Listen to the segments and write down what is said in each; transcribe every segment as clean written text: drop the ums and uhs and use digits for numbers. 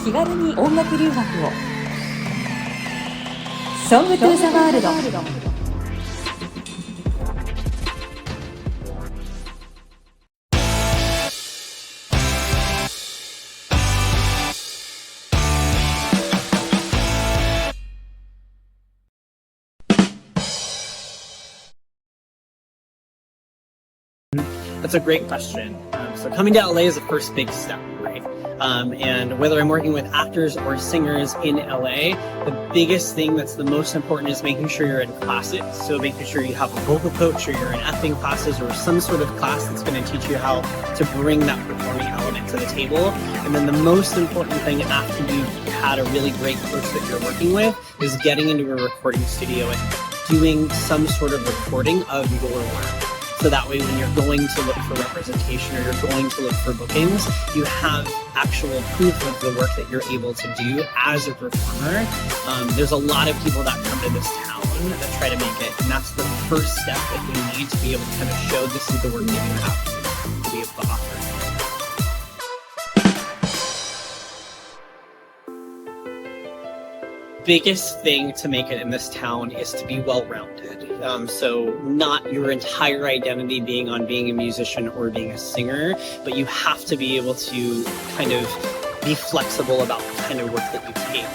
気軽に音楽留学をソングトゥーザワールド。That's a great question. So coming to LA is the first big step, right? And whether I'm working with actors or singers in LA, the biggest thing that's the most important is making sure you're in classes. So making sure you have a vocal coach or you're in acting classes or some sort of class that's going to teach you how to bring that performing element to the table. And then the most important thing after you've had a really great coach that you're working with is getting into a recording studio and doing some sort of recording of your work. So that way when you're going to look for representation or you're going to look for bookings, you have actual proof of the work that you're able to do as a performer. There's a lot of people that come to this town that try to make it, and that's the first step that you need to be able to kind of show this is the work that you have to be able to offer. Biggest thing to make it in this town is to be well-rounded. So not your entire identity being on being a musician or being a singer, but you have to be able to kind of be flexible about the kind of work that you take.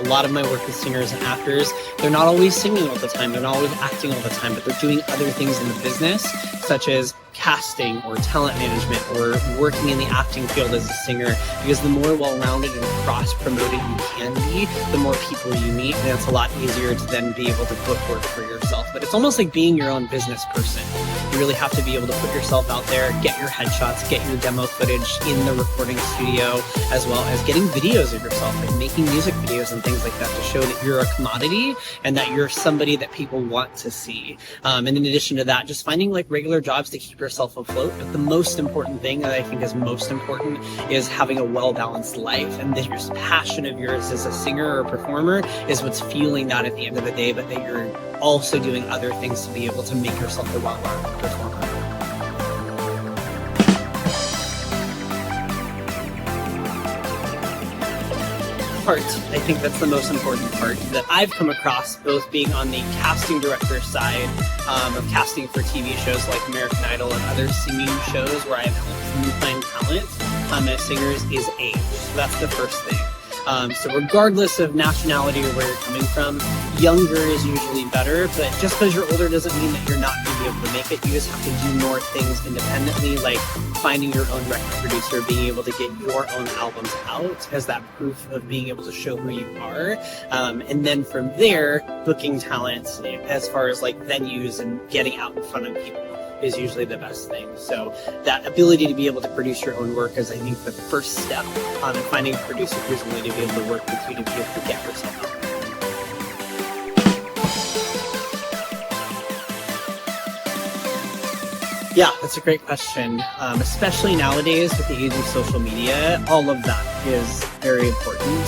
A lot of my work with singers and actors, they're not always singing all the time, they're not always acting all the time, but they're doing other things in the business, such as casting or talent management or working in the acting field as a singer, because the more well-rounded and cross-promoted you can be, the more people you meet, and it's a lot easier to then be able to book work for yourself. But it's almost like being your own business person. You really have to be able to put yourself out there, get your headshots, get your demo footage in the recording studio, as well as getting videos of yourself, like making music videos and things like that to show that you're a commodity and that you're somebody that people want to see. And in addition to that, just finding like regular jobs to keep yourself afloat. But the most important thing that I think is most important is having a well-balanced life, and that your passion of yours as a singer or a performer is what's fueling that at the end of the day, but that you're also doing other things to be able to make yourself a well-rounded performer. Part, I think that's the most important part that I've come across, both being on the casting director side of casting for TV shows like American Idol and other singing shows where I've helped find talent as singers, is age. So that's the first thing. So regardless of nationality or where you're coming from, younger is usually better, but just because you're older doesn't mean that you're not going to be able to make it. You just have to do more things independently, like finding your own record producer, being able to get your own albums out as that proof of being able to show who you are. And then from there, booking talent as far as like venues and getting out in front of people is usually the best thing. So that ability to be able to produce your own work is, I think, the first step in finding a producer who's willing to be able to work with you to be able to get yourself out there. Yeah, that's a great question. Especially nowadays with the age of social media, all of that is very important.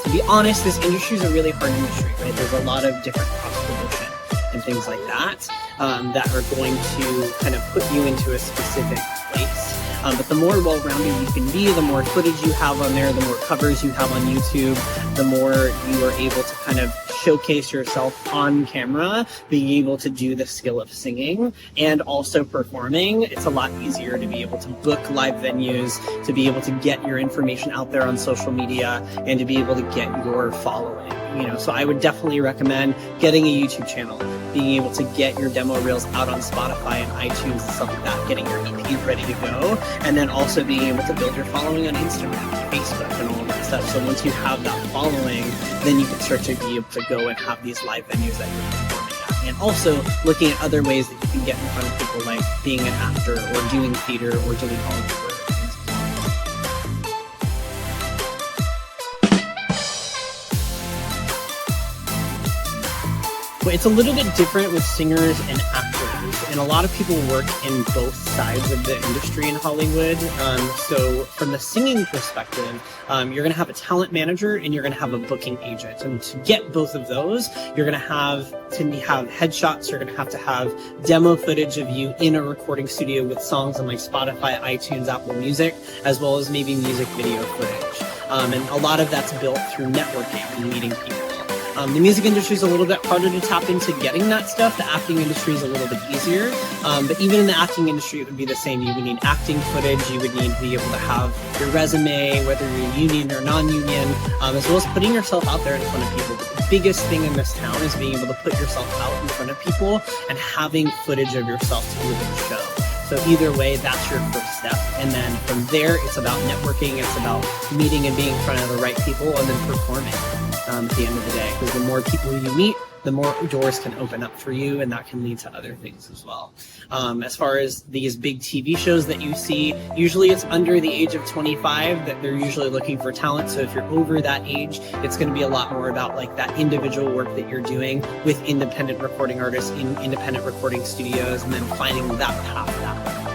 To be honest, this industry is a really hard industry, right? There's a lot of different cross-promotion and things like that that are going to kind of put you into a specific place. But the more well-rounded you can be, the more footage you have on there, the more covers you have on YouTube, the more you are able to kind of showcase yourself on camera, being able to do the skill of singing and also performing. It's a lot easier to be able to book live venues, to be able to get your information out there on social media, and to be able to get your following. You know, so I would definitely recommend getting a YouTube channel, being able to get your demo reels out on Spotify and iTunes and stuff like that, getting your EP ready to go, and then also being able to build your following on Instagram, Facebook, and all of that stuff. So once you have that following, then you can start to be able to go and have these live venues that you're performing at. And also looking at other ways that you can get in front of people, like being an actor or doing theater or doing all of the work. It's a little bit different with singers and actors. and a lot of people work in both sides of the industry in Hollywood. So from the singing perspective, you're going to have a talent manager and you're going to have a booking agent. And to get both of those, you're going to have headshots. You're going to have demo footage of you in a recording studio with songs on like Spotify, iTunes, Apple Music, as well as maybe music video footage. And a lot of that's built through networking and meeting people. The music industry is a little bit harder to tap into getting that stuff. The acting industry is a little bit easier. But even in the acting industry, it would be the same. You would need acting footage. You would need to be able to have your resume, whether you're union or non-union, as well as putting yourself out there in front of people. But the biggest thing in this town is being able to put yourself out in front of people and having footage of yourself to be able to show. So either way, that's your first step. And then from there, it's about networking. It's about meeting and being in front of the right people and then performing at the end of the day. Because the more people you meet, the more doors can open up for you, and that can lead to other things as well. As far as these big TV shows that you see, usually it's under the age of 25 that they're usually looking for talent. So if you're over that age, it's going to be a lot more about like that individual work that you're doing with independent recording artists in independent recording studios, and then finding that path that way.